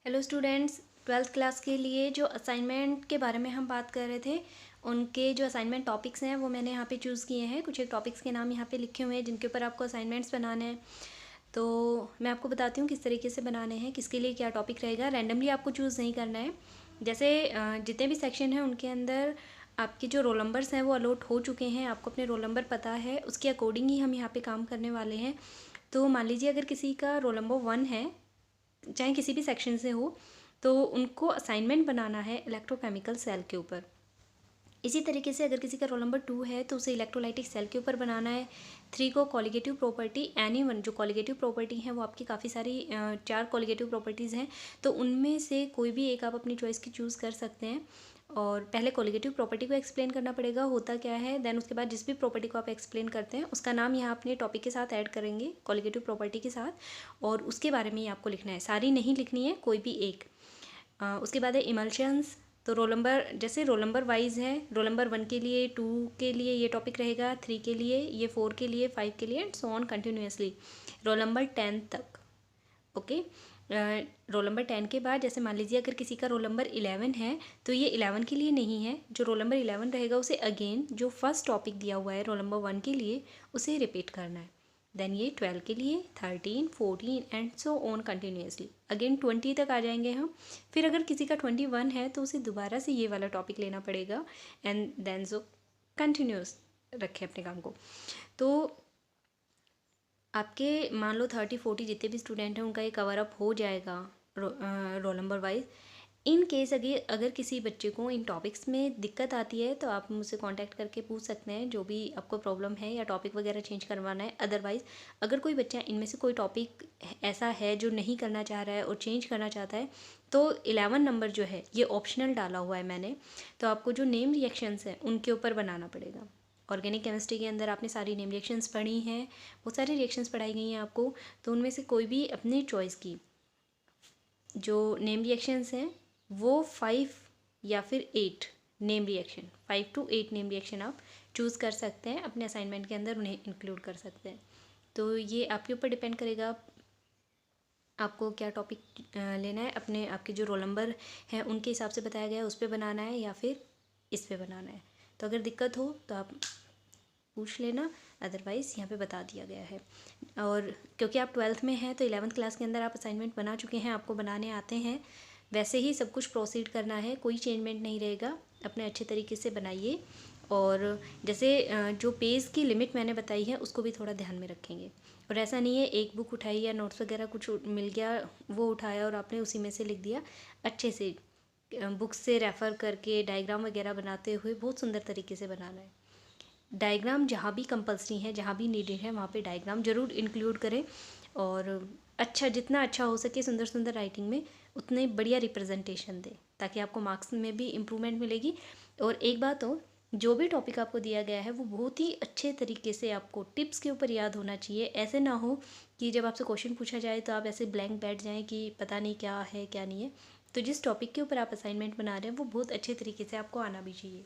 Hello students, twelfth class के लिए जो असाइनमेंट के बारे में हम बात कर रहे थे, उनके जो असाइनमेंट टॉपिक्स हैं वो मैंने यहाँ पे चूज़ किए हैं। कुछ एक टॉपिक्स के नाम यहाँ पे लिखे हुए हैं जिनके ऊपर आपको असाइनमेंट्स बनाने हैं। तो मैं आपको बताती हूँ किस तरीके से बनाने हैं, किसके लिए क्या टॉपिक रहेगा। रैंडमली आपको चूज़ नहीं करना है। जैसे जितने भी सेक्शन हैं उनके अंदर आपके जो रोल नंबर्स हैं वो अलॉट हो चुके हैं, आपको अपने रोल नंबर पता है, उसके अकॉर्डिंग ही हम यहाँ पे काम करने वाले हैं। तो मान लीजिए अगर किसी का रोल नंबर 1 है, चाहे किसी भी सेक्शन से हो, तो उनको असाइनमेंट बनाना है इलेक्ट्रोकेमिकल सेल के ऊपर। इसी तरीके से अगर किसी का रोल नंबर 2 है तो उसे इलेक्ट्रोलाइटिक सेल के ऊपर बनाना है। 3 को कॉलिगेटिव प्रॉपर्टी, एनी वन जो कॉलिगेटिव प्रॉपर्टी है वो आपकी काफ़ी सारी 4 कॉलिगेटिव प्रॉपर्टीज़ हैं, तो उनमें से कोई भी एक आप अपनी चॉइस की चूज़ कर सकते हैं। और पहले कॉलिगेटिव प्रॉपर्टी को एक्सप्लेन करना पड़ेगा, होता क्या है, देन उसके बाद जिस भी प्रॉपर्टी को आप एक्सप्लेन करते हैं उसका नाम यहाँ अपने टॉपिक के साथ ऐड करेंगे, कॉलिगेटिव प्रॉपर्टी के साथ, और उसके बारे में ही आपको लिखना है। सारी नहीं लिखनी है, कोई भी एक। उसके बाद है इमल्शंस। तो रोल नंबर, जैसे रोल नंबर वाइज है, रोल नंबर 1 के लिए, 2 के लिए ये टॉपिक रहेगा, 3 के लिए ये, 4 के लिए, 5 के लिए, and so on continuously roll number 10 तक। ओके। रोल नंबर 10 के बाद जैसे मान लीजिए अगर किसी का रोल नंबर 11 है तो ये 11 के लिए नहीं है। जो रोल नंबर 11 रहेगा उसे अगेन जो फर्स्ट टॉपिक दिया हुआ है रोल नंबर 1 के लिए उसे रिपीट करना है। देन ये 12 के लिए, 13, 14 and so on continuously again 20 तक आ जाएंगे हम। फिर अगर किसी का 21 है तो उसे दोबारा से ये वाला टॉपिक लेना पड़ेगा, एंड देन सो कंटिन्यूस रखें अपने काम को। तो आपके मान लो 30-40 जितने भी स्टूडेंट हैं उनका ये कवर अप हो जाएगा roll number wise. In case अगर किसी बच्चे को इन टॉपिक्स में दिक्कत आती है तो आप मुझसे कांटेक्ट करके पूछ सकते हैं, जो भी आपको प्रॉब्लम है, या टॉपिक वगैरह चेंज करवाना है। अदरवाइज़ अगर कोई बच्चा इनमें से कोई टॉपिक ऐसा है जो नहीं करना चाह रहा है और चेंज करना चाहता है, तो 11 नंबर जो है ये ऑप्शनल डाला हुआ है मैंने, तो आपको जो नेम रिएक्शंस हैं उनके ऊपर बनाना पड़ेगा। ऑर्गेनिक केमिस्ट्री के अंदर आपने सारी नेम रिएक्शंस पढ़ी हैं, बहुत सारी रिएक्शंस पढ़ाई गई हैं आपको, तो उनमें से कोई भी अपनी चॉइस की जो नेम रिएक्शंस हैं वो 5 या फिर 8 name reaction, 5 to 8 name reaction आप चूज़ कर सकते हैं, अपने असाइनमेंट के अंदर उन्हें इंक्लूड कर सकते हैं। तो ये आपके ऊपर डिपेंड करेगा आपको क्या टॉपिक लेना है। अपने आपके जो रोल नंबर है उनके हिसाब से बताया गया है उस पर बनाना है या फिर इस पर बनाना है। तो अगर दिक्कत हो तो आप पूछ लेना, अदरवाइज़ यहाँ पे बता दिया गया है। और क्योंकि आप 12th में हैं तो 11th क्लास के अंदर आप असाइनमेंट बना चुके हैं, आपको बनाने आते हैं, वैसे ही सब कुछ प्रोसीड करना है, कोई चेंजमेंट नहीं रहेगा। अपने अच्छे तरीके से बनाइए, और जैसे जो पेज की लिमिट मैंने बताई है उसको भी थोड़ा ध्यान में रखेंगे। और ऐसा नहीं है एक बुक उठाई या नोट्स वगैरह कुछ मिल गया वो उठाया और आपने उसी में से लिख दिया। अच्छे से बुक्स से रेफ़र करके डायग्राम वगैरह बनाते हुए बहुत सुंदर तरीके से बनाना है। डायग्राम जहाँ भी कंपल्सरी है, जहाँ भी नीडेड है, वहाँ पे डायग्राम ज़रूर इंक्लूड करें। और अच्छा, जितना अच्छा हो सके सुंदर सुंदर राइटिंग में उतने बढ़िया रिप्रेजेंटेशन दें, ताकि आपको मार्क्स में भी इम्प्रूवमेंट मिलेगी। और एक बात हो, जो भी टॉपिक आपको दिया गया है वो बहुत ही अच्छे तरीके से आपको टिप्स के ऊपर याद होना चाहिए। ऐसे ना हो कि जब आपसे क्वेश्चन पूछा जाए तो आप ऐसे ब्लैंक बैठ जाएँ कि पता नहीं क्या है क्या नहीं है। तो जिस टॉपिक के ऊपर आप असाइनमेंट बना रहे हैं वो बहुत अच्छे तरीके से आपको आना भी चाहिए।